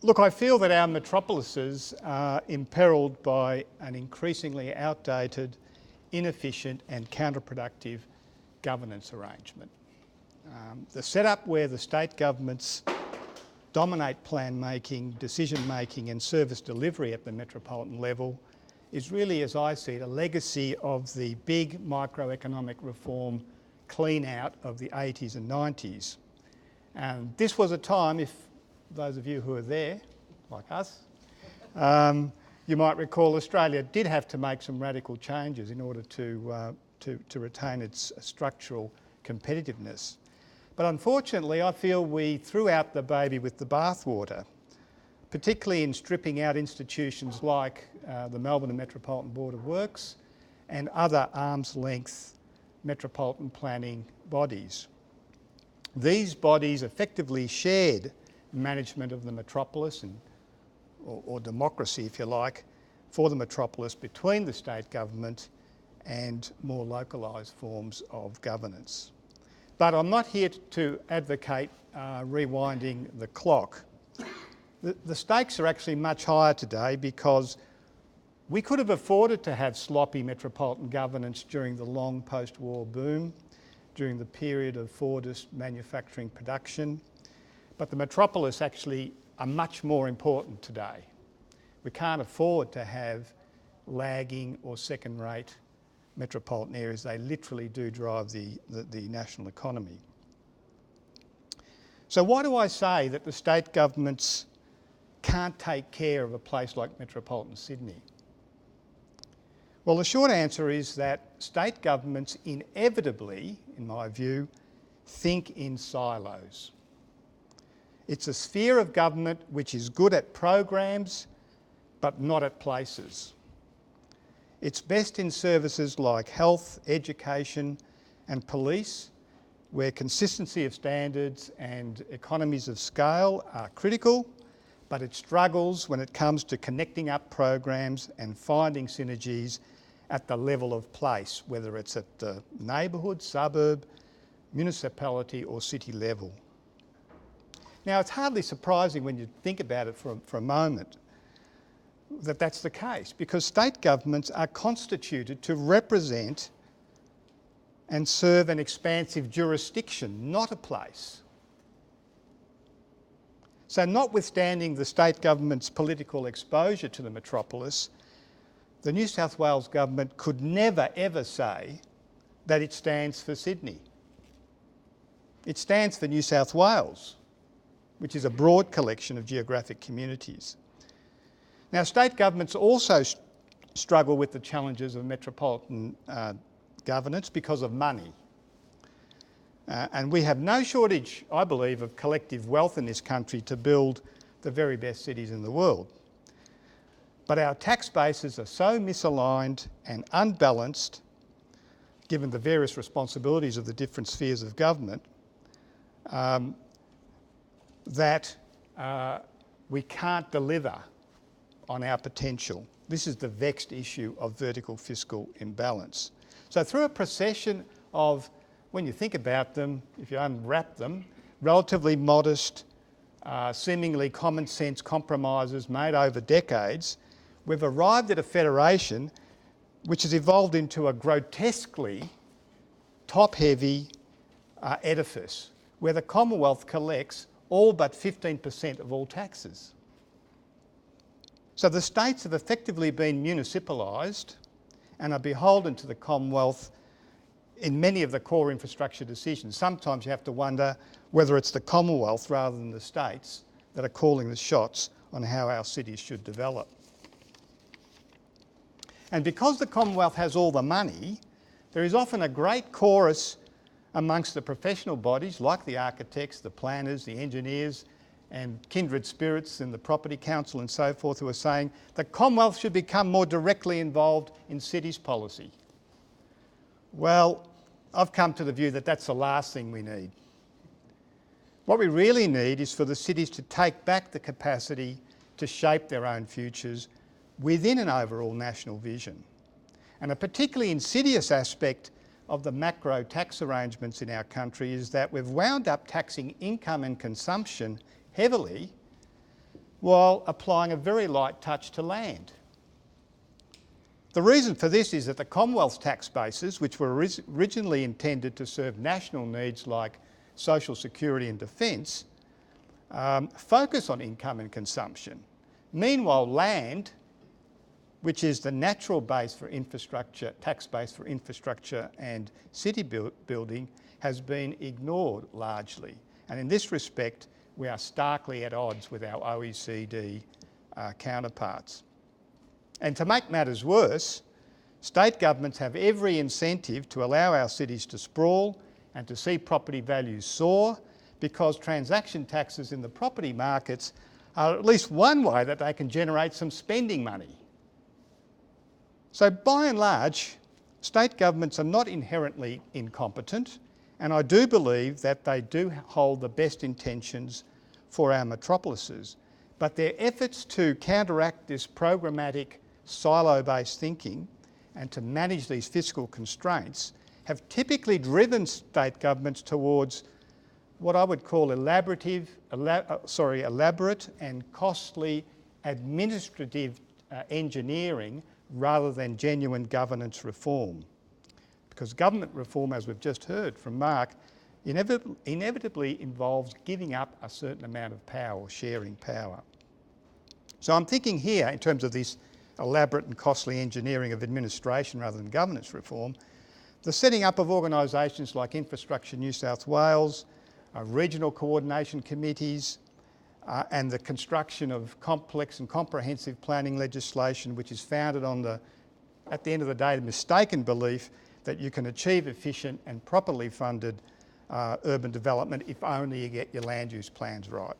Look, I feel that our metropolises are imperilled by an increasingly outdated, inefficient and counterproductive governance arrangement. The setup where the state governments dominate plan making, decision making and service delivery at the metropolitan level is really, as I see it, a legacy of the big microeconomic reform clean out of the 80s and 90s. And this was a time, if those of you who are there, like us, you might recall Australia did have to make some radical changes in order to retain its structural competitiveness. But unfortunately, I feel we threw out the baby with the bathwater, particularly in stripping out institutions like the Melbourne and Metropolitan Board of Works and other arm's length metropolitan planning bodies. These bodies effectively shared management of the metropolis or democracy, if you like, for the metropolis between the state government and more localised forms of governance. But I'm not here to advocate rewinding the clock. The stakes are actually much higher today because we could have afforded to have sloppy metropolitan governance during the long post-war boom, during the period of Fordist manufacturing production, but the metropolis actually are much more important today. We can't afford to have lagging or second-rate metropolitan areas. They literally do drive the national economy. So why do I say that the state governments can't take care of a place like metropolitan Sydney? Well, the short answer is that state governments inevitably, in my view, think in silos. It's a sphere of government which is good at programs but not at places. It's best in services like health, education and police, where consistency of standards and economies of scale are critical, but it struggles when it comes to connecting up programs and finding synergies at the level of place, whether it's at the neighbourhood, suburb, municipality or city level. Now, it's hardly surprising when you think about it for a moment that that's the case, because state governments are constituted to represent and serve an expansive jurisdiction, not a place. So notwithstanding the state government's political exposure to the metropolis, the New South Wales government could never ever say that it stands for Sydney. It stands for New South Wales, which is a broad collection of geographic communities. Now, state governments also struggle with the challenges of metropolitan governance because of money. And we have no shortage, I believe, of collective wealth in this country to build the very best cities in the world. But our tax bases are so misaligned and unbalanced, given the various responsibilities of the different spheres of government, that we can't deliver on our potential. This is the vexed issue of vertical fiscal imbalance. So through a procession of, when you think about them, if you unwrap them, relatively modest, seemingly common sense compromises made over decades, we've arrived at a federation which has evolved into a grotesquely top-heavy edifice where the Commonwealth collects all but 15% of all taxes. So the states have effectively been municipalised and are beholden to the Commonwealth in many of the core infrastructure decisions. Sometimes you have to wonder whether it's the Commonwealth rather than the states that are calling the shots on how our cities should develop. And because the Commonwealth has all the money, there is often a great chorus amongst the professional bodies like the architects, the planners, the engineers and kindred spirits in the Property Council and so forth who are saying the Commonwealth should become more directly involved in cities policy. Well, I've come to the view that that's the last thing we need. What we really need is for the cities to take back the capacity to shape their own futures within an overall national vision. And a particularly insidious aspect of the macro tax arrangements in our country is that we've wound up taxing income and consumption heavily, while applying a very light touch to land. The reason for this is that the Commonwealth tax bases, which were originally intended to serve national needs like social security and defence, focus on income and consumption. Meanwhile, land, which is the natural base for infrastructure, tax base for infrastructure and city building, has been ignored largely. And in this respect, we are starkly at odds with our OECD counterparts. And to make matters worse, state governments have every incentive to allow our cities to sprawl and to see property values soar, because transaction taxes in the property markets are at least one way that they can generate some spending money. So by and large, state governments are not inherently incompetent, and I do believe that they do hold the best intentions for our metropolises. But their efforts to counteract this programmatic silo-based thinking and to manage these fiscal constraints have typically driven state governments towards what I would call elaborate and costly administrative engineering rather than genuine governance reform. Because government reform, as we've just heard from Mark, inevitably involves giving up a certain amount of power or sharing power. So I'm thinking here, in terms of this elaborate and costly engineering of administration rather than governance reform, the setting up of organisations like Infrastructure New South Wales, regional coordination committees, and the construction of complex and comprehensive planning legislation, which is founded on at the end of the day, the mistaken belief that you can achieve efficient and properly funded urban development if only you get your land use plans right.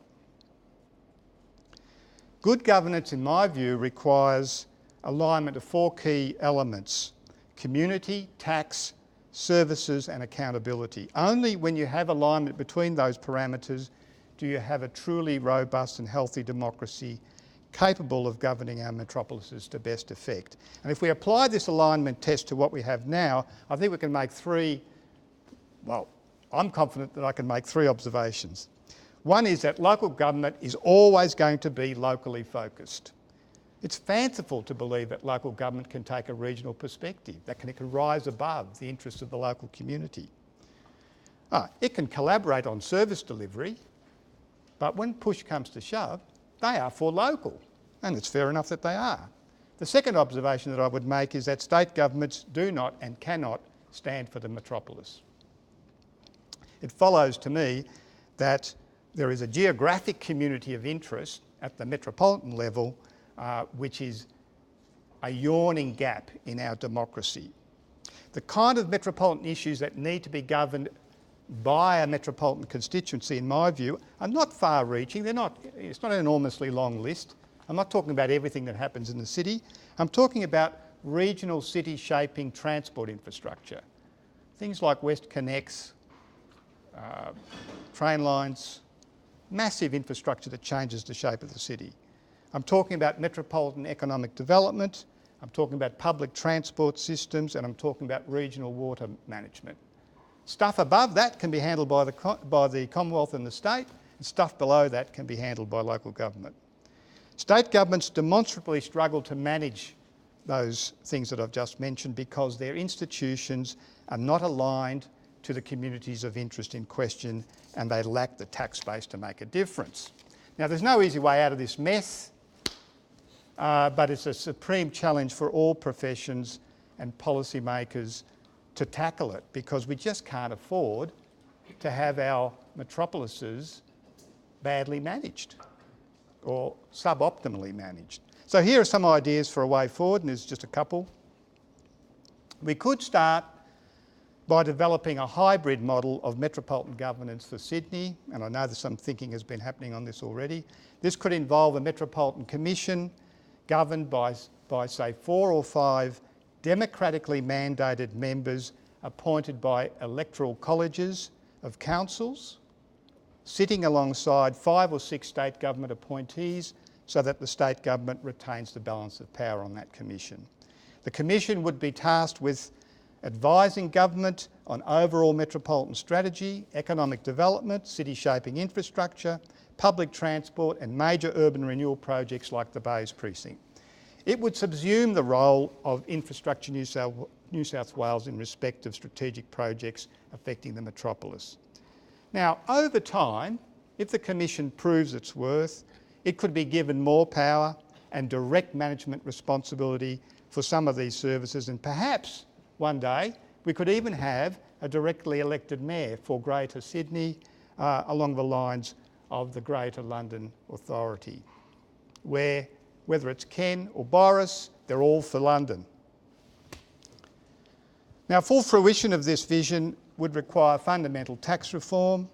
Good governance, in my view, requires alignment of four key elements: community, tax, services and accountability. Only when you have alignment between those parameters do you have a truly robust and healthy democracy capable of governing our metropolises to best effect. And if we apply this alignment test to what we have now, I think we can make I'm confident that I can make three observations. One is that local government is always going to be locally focused. It's fanciful to believe that local government can take a regional perspective, that it can rise above the interests of the local community. It can collaborate on service delivery, but when push comes to shove, they are for local, and it's fair enough that they are. The second observation that I would make is that state governments do not and cannot stand for the metropolis. It follows to me that there is a geographic community of interest at the metropolitan level which is a yawning gap in our democracy. The kind of metropolitan issues that need to be governed by a metropolitan constituency, in my view, are not far-reaching. It's not an enormously long list. I'm not talking about everything that happens in the city. I'm talking about regional city-shaping transport infrastructure. Things like WestConnex, train lines, massive infrastructure that changes the shape of the city. I'm talking about metropolitan economic development, I'm talking about public transport systems, and I'm talking about regional water management. Stuff above that can be handled by the Commonwealth and the state, and stuff below that can be handled by local government. State governments demonstrably struggle to manage those things that I've just mentioned because their institutions are not aligned to the communities of interest in question, and they lack the tax base to make a difference. Now, there's no easy way out of this mess, but it's a supreme challenge for all professions and policymakers to tackle it, because we just can't afford to have our metropolises badly managed or suboptimally managed. So here are some ideas for a way forward, and there's just a couple. We could start by developing a hybrid model of metropolitan governance for Sydney, and I know that some thinking has been happening on this already. This could involve a Metropolitan Commission governed by say 4 or 5 democratically mandated members appointed by electoral colleges of councils, sitting alongside 5 or 6 state government appointees so that the state government retains the balance of power on that commission. The commission would be tasked with advising government on overall metropolitan strategy, economic development, city shaping infrastructure, public transport and major urban renewal projects like the Bays Precinct. It would subsume the role of Infrastructure New South Wales in respect of strategic projects affecting the metropolis. Now, over time, if the Commission proves its worth, it could be given more power and direct management responsibility for some of these services, and perhaps one day we could even have a directly elected mayor for Greater Sydney along the lines of the Greater London Authority, where whether it's Ken or Boris, they're all for London. Now, full fruition of this vision would require fundamental tax reform,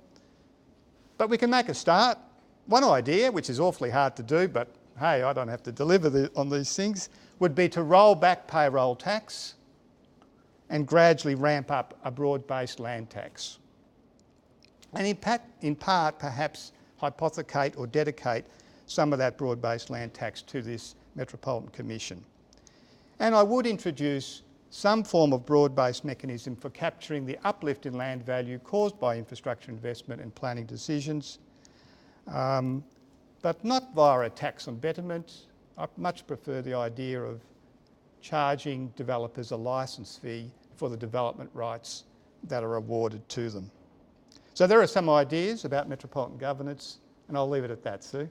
but we can make a start. One idea, which is awfully hard to do, but hey, I don't have to deliver on these things, would be to roll back payroll tax and gradually ramp up a broad-based land tax. And in part, perhaps hypothecate or dedicate some of that broad-based land tax to this Metropolitan Commission. And I would introduce some form of broad-based mechanism for capturing the uplift in land value caused by infrastructure investment and planning decisions, but not via a tax on betterment. I much prefer the idea of charging developers a licence fee for the development rights that are awarded to them. So there are some ideas about metropolitan governance, and I'll leave it at that, Sue.